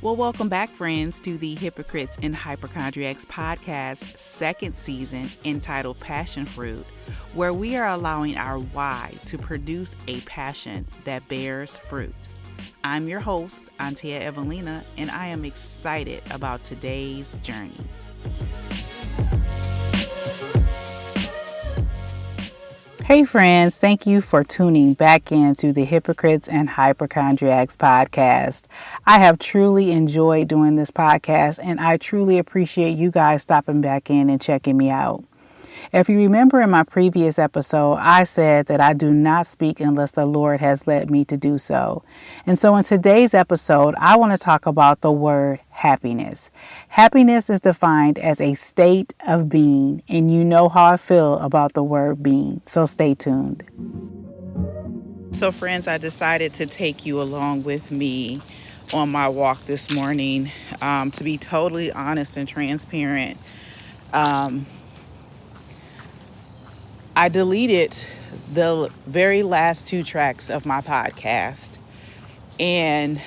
Well, welcome back, friends, to the Hypocrites and Hypochondriacs podcast, second season, entitled Passion Fruit, where we are allowing our why to produce a passion that bears fruit. I'm your host, Antia Evelina, and I am excited about today's journey. Hey friends, thank you for tuning back into the Hypocrites and Hypochondriacs podcast. I have truly enjoyed doing this podcast, and I truly appreciate you guys stopping back in and checking me out. If you remember in my previous episode, I said that I do not speak unless the Lord has led me to do so. And so in today's episode, I want to talk about the word happiness. Happiness is defined as a state of being, and you know how I feel about the word being, so stay tuned. So friends, I decided to take you along with me on my walk this morning. To be totally honest and transparent, I deleted the very last 2 tracks of my podcast, and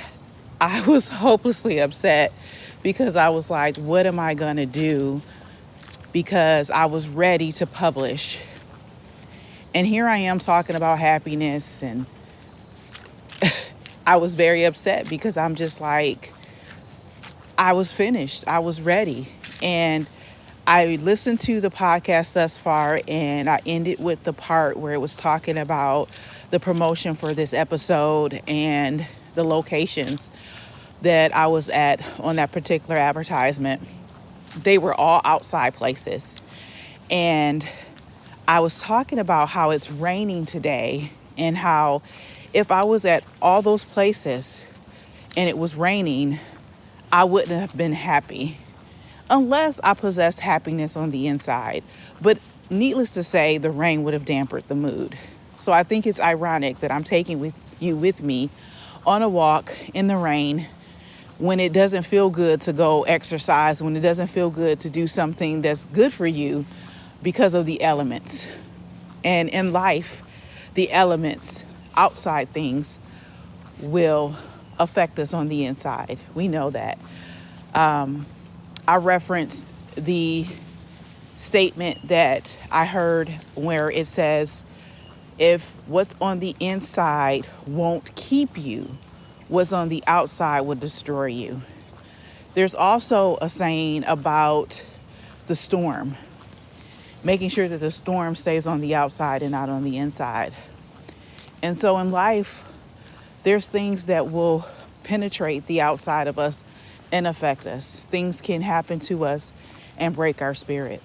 I was hopelessly upset because I was like, what am I going to do? Because I was ready to publish. And here I am talking about happiness, and I was very upset because I'm just like, I was finished. I was ready. And I listened to the podcast thus far, and I ended with the part where it was talking about the promotion for this episode and the locations that I was at on that particular advertisement. They were all outside places. And I was talking about how it's raining today and how if I was at all those places and it was raining, I wouldn't have been happy. Unless I possessed happiness on the inside. But needless to say, the rain would have dampened the mood. So I think it's ironic that I'm taking you with me on a walk in the rain when it doesn't feel good to go exercise, when it doesn't feel good to do something that's good for you because of the elements. And in life, the elements, outside things, will affect us on the inside. We know that. I referenced the statement that I heard where it says, if what's on the inside won't keep you, what's on the outside will destroy you. There's also a saying about the storm, making sure that the storm stays on the outside and not on the inside. And so in life, there's things that will penetrate the outside of us and affect us. Things can happen to us and break our spirit.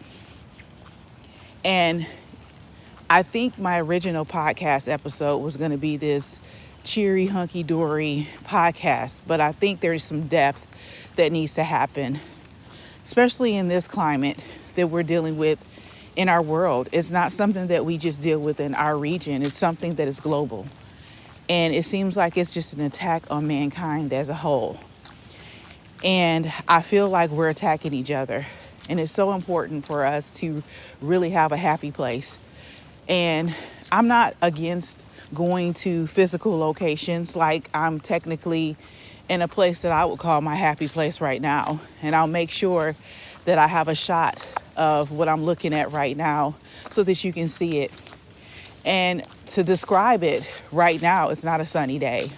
And I think my original podcast episode was going to be this cheery, hunky-dory podcast, but I think there's some depth that needs to happen, especially in this climate that we're dealing with in our world. It's not something that we just deal with in our region. It's something that is global. And it seems like it's just an attack on mankind as a whole. And I feel like we're attacking each other. And it's so important for us to really have a happy place. And I'm not against going to physical locations. Like, I'm technically in a place that I would call my happy place right now. And I'll make sure that I have a shot of what I'm looking at right now so that you can see it. And to describe it, right now, it's not a sunny day.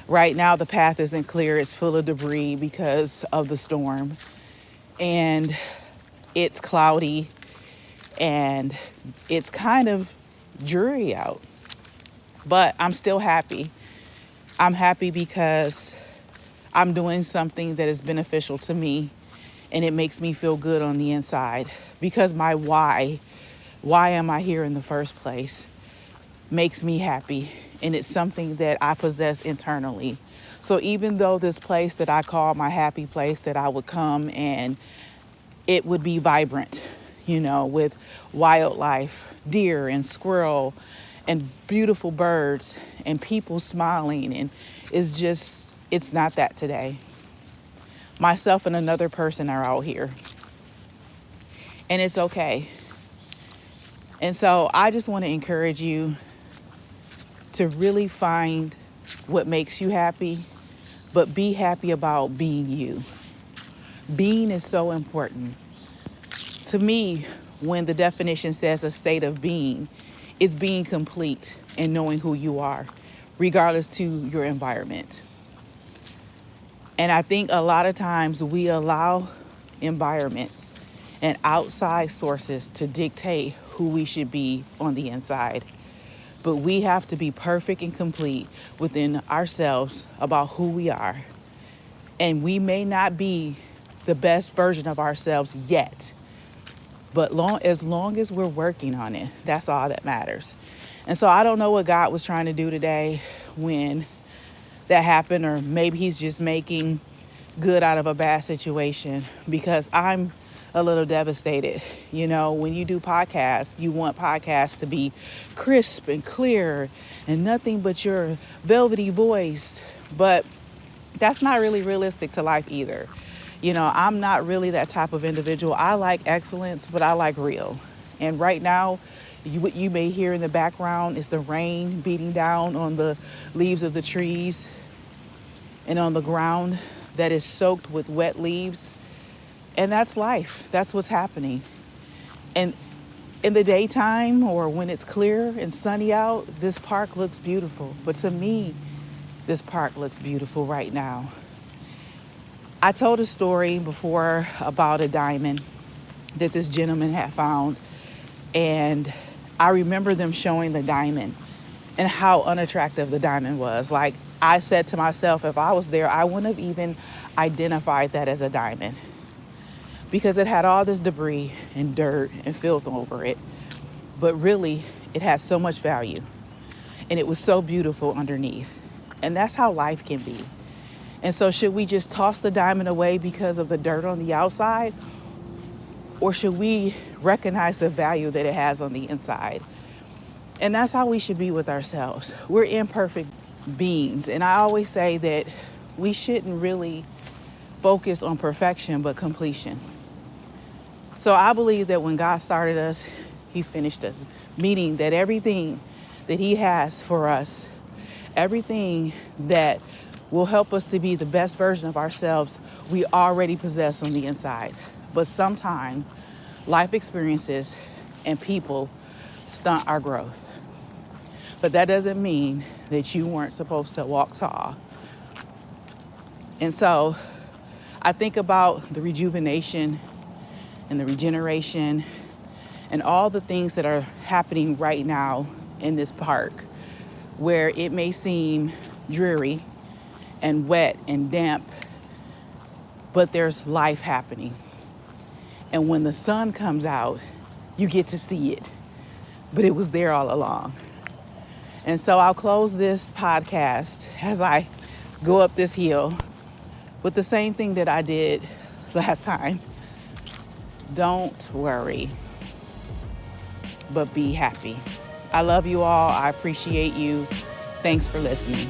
Right now, the path isn't clear. It's full of debris because of the storm. And it's cloudy. And it's kind of dreary out. But I'm still happy. I'm happy because I'm doing something that is beneficial to me. And it makes me feel good on the inside. Because my why am I here in the first place, makes me happy. And it's something that I possess internally. So even though this place that I call my happy place, that I would come and it would be vibrant, with wildlife, deer and squirrel and beautiful birds and people smiling. And it's not that today. Myself and another person are out here. And it's okay. And so I just want to encourage you to really find what makes you happy. but be happy about being you. Being is so important. To me, when the definition says a state of being, it's being complete and knowing who you are, regardless to your environment. And I think a lot of times we allow environments and outside sources to dictate who we should be on the inside. But we have to be perfect and complete within ourselves about who we are. And we may not be the best version of ourselves yet, but as long as we're working on it, that's all that matters. And so I don't know what God was trying to do today when that happened, or maybe he's just making good out of a bad situation, because I'm a little devastated. You know, when you do podcasts, you want podcasts to be crisp and clear and nothing but your velvety voice. But that's not really realistic to life either. You know, I'm not really that type of individual. I like excellence, but I like real. And right now, what you may hear in the background is the rain beating down on the leaves of the trees and on the ground that is soaked with wet leaves. And that's life. That's what's happening. And in the daytime, or when it's clear and sunny out, this park looks beautiful. But to me, this park looks beautiful right now. I told a story before about a diamond that this gentleman had found. And I remember them showing the diamond and how unattractive the diamond was. Like, I said to myself, if I was there, I wouldn't have even identified that as a diamond, because it had all this debris and dirt and filth over it. But really, it had so much value. And it was so beautiful underneath. And that's how life can be. And so should we just toss the diamond away because of the dirt on the outside? Or should we recognize the value that it has on the inside? And that's how we should be with ourselves. We're imperfect beings. And I always say that we shouldn't really focus on perfection, but completion. So I believe that when God started us, he finished us. Meaning that everything that he has for us, everything that will help us to be the best version of ourselves, we already possess on the inside. But sometimes life experiences and people stunt our growth. But that doesn't mean that you weren't supposed to walk tall. And so I think about the rejuvenation and the regeneration and all the things that are happening right now in this park, where it may seem dreary and wet and damp, but there's life happening. And when the sun comes out, you get to see it, but it was there all along. And so I'll close this podcast as I go up this hill with the same thing that I did last time. Don't worry, but be happy. I love you all. I appreciate you. Thanks for listening.